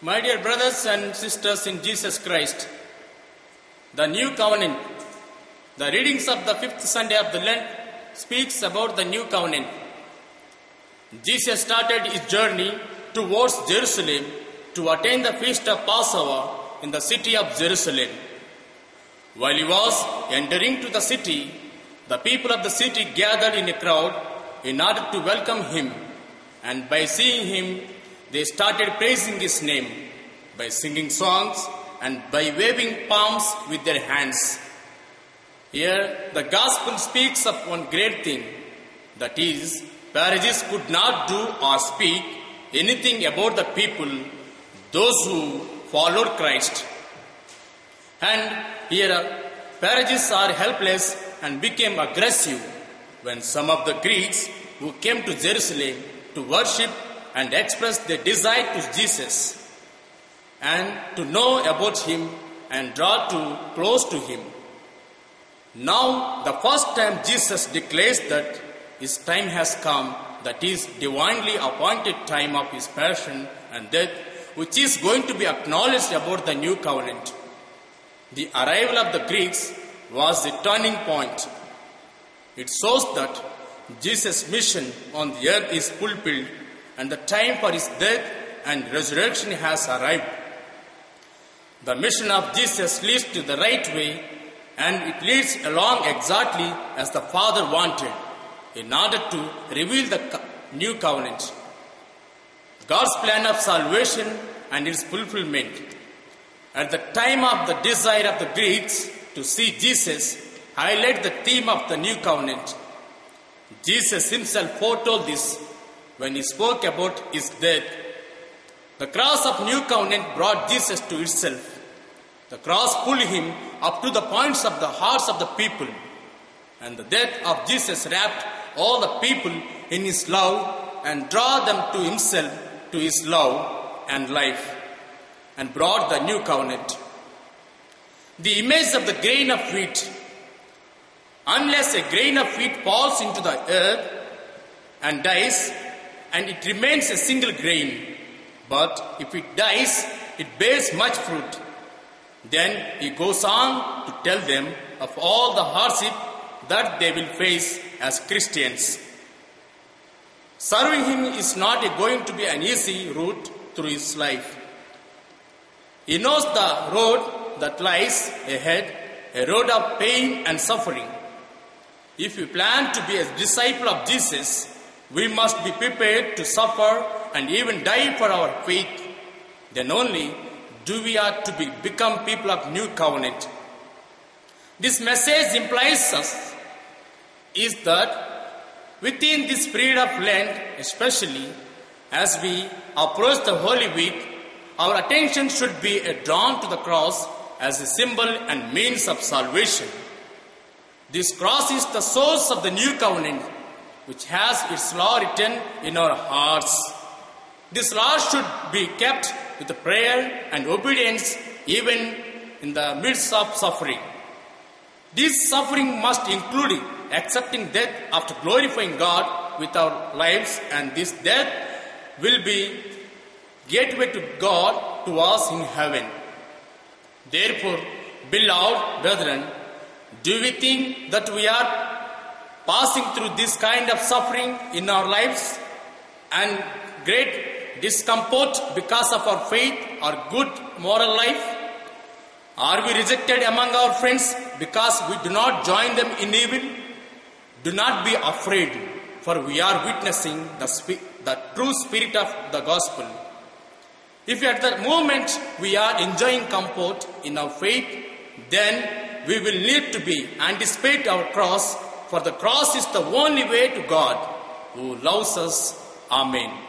My dear brothers and sisters in Jesus Christ, the new covenant, the readings of the fifth Sunday of the Lent speaks about the new covenant. Jesus started his journey towards Jerusalem to attain the feast of Passover in the city of Jerusalem. While he was entering to the city, the people of the city gathered in a crowd in order to welcome him, and by seeing him, they started praising his name by singing songs and by waving palms with their hands. Here, the gospel speaks of one great thing, that is, Pharisees could not do or speak anything about the people, those who followed Christ. And here, Pharisees are helpless and became aggressive when some of the Greeks who came to Jerusalem to worship and express their desire to Jesus and to know about him and draw too close to him. Now, the first time Jesus declares that his time has come, that is divinely appointed time of his passion and death, which is going to be acknowledged about the new covenant. The arrival of the Greeks was the turning point. It shows that Jesus' mission on the earth is fulfilled and the time for his death and resurrection has arrived. The mission of Jesus leads to the right way, and it leads along exactly as the Father wanted in order to reveal the new covenant. God's plan of salvation and its fulfillment. At the time of the desire of the Greeks to see Jesus, highlight the theme of the new covenant. Jesus himself foretold this when he spoke about his death. The cross of new covenant brought Jesus to itself. The cross pulled him up to the points of the hearts of the people, and the death of Jesus wrapped all the people in his love and draw them to himself, to his love and life, and brought the new covenant. The image of the grain of wheat. Unless a grain of wheat falls into the earth and dies, and it remains a single grain, but if it dies, it bears much fruit. Then he goes on to tell them of all the hardship that they will face as Christians. Serving him is not going to be an easy route through his life. He knows the road that lies ahead, a road of pain and suffering. If we plan to be a disciple of Jesus, we must be prepared to suffer and even die for our faith. Then only do we are to become people of new covenant. This message implies us is that within this period of Lent, especially as we approach the Holy Week, our attention should be drawn to the cross as a symbol and means of salvation. This cross is the source of the new covenant, which has its law written in our hearts. This law should be kept with prayer and obedience even in the midst of suffering. This suffering must include accepting death after glorifying God with our lives, and this death will be gateway to God to us in heaven. Therefore, beloved brethren, do we think that we are passing through this kind of suffering in our lives and great discomfort because of our faith or good moral life? Are we rejected among our friends because we do not join them in evil? Do not be afraid, for we are witnessing the true spirit of the gospel. If at the moment we are enjoying comfort in our faith, then we will need to be anticipate our cross, for the cross is the only way to God who loves us. Amen.